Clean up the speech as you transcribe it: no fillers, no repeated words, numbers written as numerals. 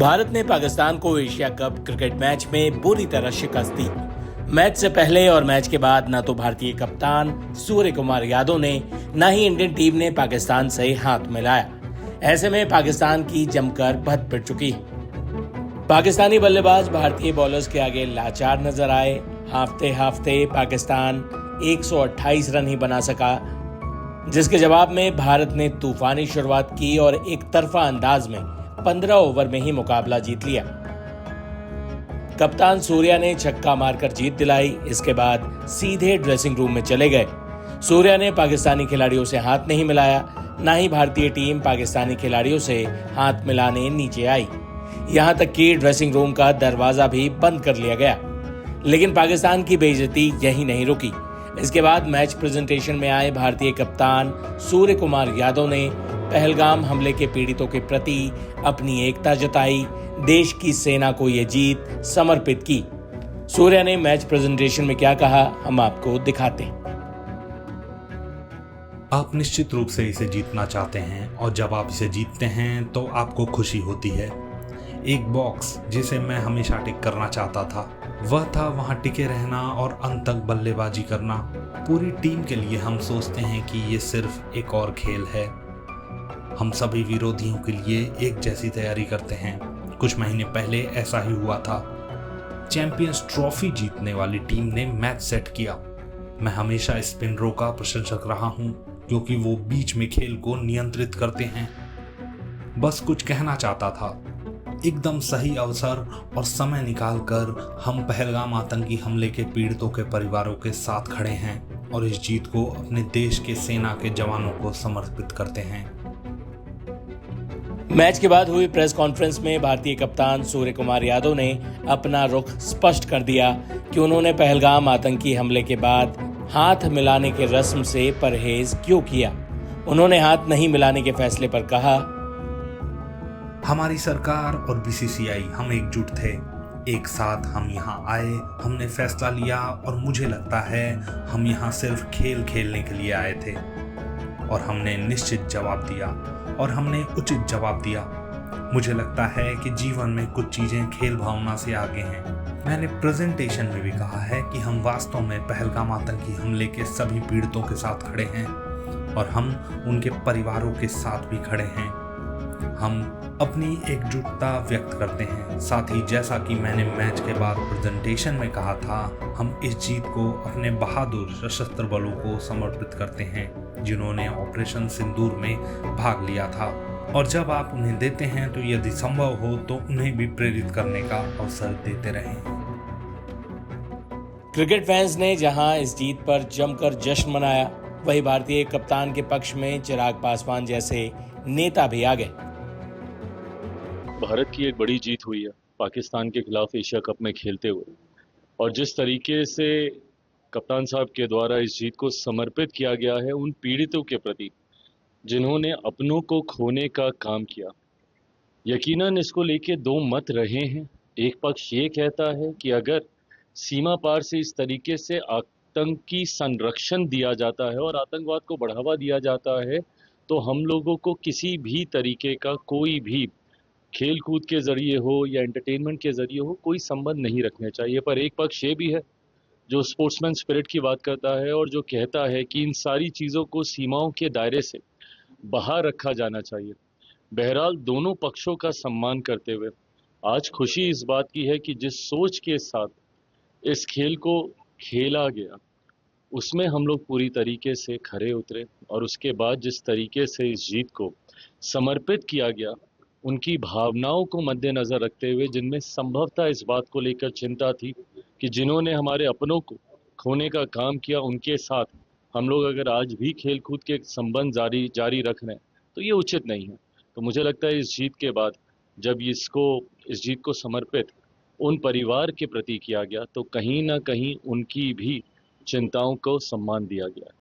भारत ने पाकिस्तान को Asia cup cricket match में बुरी तरह शिकस्त दी। मैच से पहले और मैच के बाद न तो भारतीय कप्तान सूर्य कुमार यादव ने न ही इंडियन टीम ने पाकिस्तान से हाथ मिलाया। ऐसे में पाकिस्तान की जमकर भत पिट चुकी है। पाकिस्तानी बल्लेबाज भारतीय बॉलर्स के आगे लाचार नजर आए। हाफते पाकिस्तान 128 रन ही बना सका, जिसके जवाब में भारत ने तूफानी शुरुआत की और एक तरफा अंदाज में 15 ओवर में ही मुकाबला जीत लिया। कप्तान सूर्या ने छक्का मारकर जीत दिलाई। इसके बाद सीधे ड्रेसिंग रूम में चले गए। सूर्या ने पाकिस्तानी खिलाड़ियों से हाथ नहीं मिलाया, न ही भारतीय टीम पाकिस्तानी खिलाड़ियों से हाथ मिलाने नीचे आई। यहां तक कि ड्रेसिंग रूम का दरवाजा भी बंद कर लिया गया। लेकिन पाकिस्तान की बेइज्जती यहीं नहीं रुकी। इसके बाद मैच प्रेजेंटेशन में आए भारतीय कप्तान सूर्य कुमार यादव ने पहलगाम हमले के पीड़ितों के प्रति अपनी एकता जताई। देश की सेना को ये जीत समर्पित की। सूर्या ने मैच प्रेजेंटेशन में क्या कहा, हम आपको दिखाते हैं। आप निश्चित रूप से इसे जीतना चाहते हैं और जब आप इसे जीतते हैं तो आपको खुशी होती है। एक बॉक्स जिसे मैं हमेशा टिक करना चाहता था वह था वहां टिके रहना और अंत तक बल्लेबाजी करना। पूरी टीम के लिए हम सोचते हैं कि ये सिर्फ एक और खेल है। हम सभी विरोधियों के लिए एक जैसी तैयारी करते हैं। कुछ महीने पहले ऐसा ही हुआ था। चैंपियंस ट्रॉफी जीतने वाली टीम ने मैच सेट किया। मैं हमेशा स्पिनरों का प्रशंसक रहा हूं क्योंकि वो बीच में खेल को नियंत्रित करते हैं। बस कुछ कहना चाहता था। एकदम सही अवसर और समय निकालकर हम पहलगाम आतंकी हमले के पीड़ितों के परिवारों के साथ खड़े हैं और इस जीत को अपने देश के सेना के जवानों को समर्पित करते हैं। मैच के बाद हुई प्रेस कॉन्फ्रेंस में भारतीय कप्तान सूर्य कुमार यादव ने अपना रुख स्पष्ट कर दिया कि उन्होंने पहलगाम आतंकी हमले के बाद हाथ मिलाने के रस्म से परहेज क्यों किया। उन्होंने हाथ नहीं मिलाने के फैसले पर कहा, हमारी सरकार और बीसीसीआई हम एकजुट थे। एक साथ हम यहाँ आए, हमने फैसला लिया और मुझे लगता है हम यहाँ सिर्फ खेल खेलने के लिए आए थे और हमने निश्चित जवाब दिया और हमने उचित जवाब दिया। मुझे लगता है कि जीवन में कुछ चीजें खेल भावना से आगे हैं। मैंने प्रेजेंटेशन में भी कहा है कि हम वास्तव में पहलगाम आतंकी हमले के सभी पीड़ितों के साथ खड़े हैं और हम उनके परिवारों के साथ भी खड़े हैं। हम अपनी एकजुटता व्यक्त करते हैं। साथ ही जैसा कि मैंने मैच के बाद प्रेजेंटेशन में कहा था, हम इस जीत को अपने बहादुर सशस्त्र बलों को समर्पित करते हैं जिन्होंने ऑपरेशन सिंदूर में भाग लिया था। और जब आप उन्हें देते हैं तो यदि संभव हो तो उन्हें भी प्रेरित करने का अवसर देते रहें। क्रिकेट फैंस ने जहां इस जीत पर जमकर जश्न मनाया, वहीं भारतीय कप्तान के पक्ष में चिराग पासवान जैसे नेता भी आ गए। भारत की एक बड़ी जीत हुई है पाकिस्तान के खिलाफ एशिया कप में खेलते हुए, और जिस तरीके से कप्तान साहब के द्वारा इस जीत को समर्पित किया गया है उन पीड़ितों के प्रति जिन्होंने अपनों को खोने का काम किया। यकीनन इसको लेके दो मत रहे हैं। एक पक्ष ये कहता है कि अगर सीमा पार से इस तरीके से आतंकी संरक्षण दिया जाता है और आतंकवाद को बढ़ावा दिया जाता है तो हम लोगों को किसी भी तरीके का कोई भी खेल कूद के जरिए हो या एंटरटेनमेंट के जरिए हो कोई संबंध नहीं रखने चाहिए। पर एक पक्ष ये भी है जो स्पोर्ट्समैन स्पिरिट की बात करता है और जो कहता है कि इन सारी चीज़ों को सीमाओं के दायरे से बाहर रखा जाना चाहिए। बहरहाल दोनों पक्षों का सम्मान करते हुए आज खुशी इस बात की है कि जिस सोच के साथ इस खेल को खेला गया उसमें हम लोग पूरी तरीके से खरे उतरे और उसके बाद जिस तरीके से इस जीत को समर्पित किया गया उनकी भावनाओं को मद्देनजर रखते हुए, जिनमें संभवतः इस बात को लेकर चिंता थी कि जिन्होंने हमारे अपनों को खोने का काम किया उनके साथ हम लोग अगर आज भी खेल कूद के संबंध जारी रख रहे हैं तो ये उचित नहीं है। तो मुझे लगता है इस जीत के बाद जब इस जीत को समर्पित उन परिवार के प्रति किया गया तो कहीं ना कहीं उनकी भी चिंताओं को सम्मान दिया गया।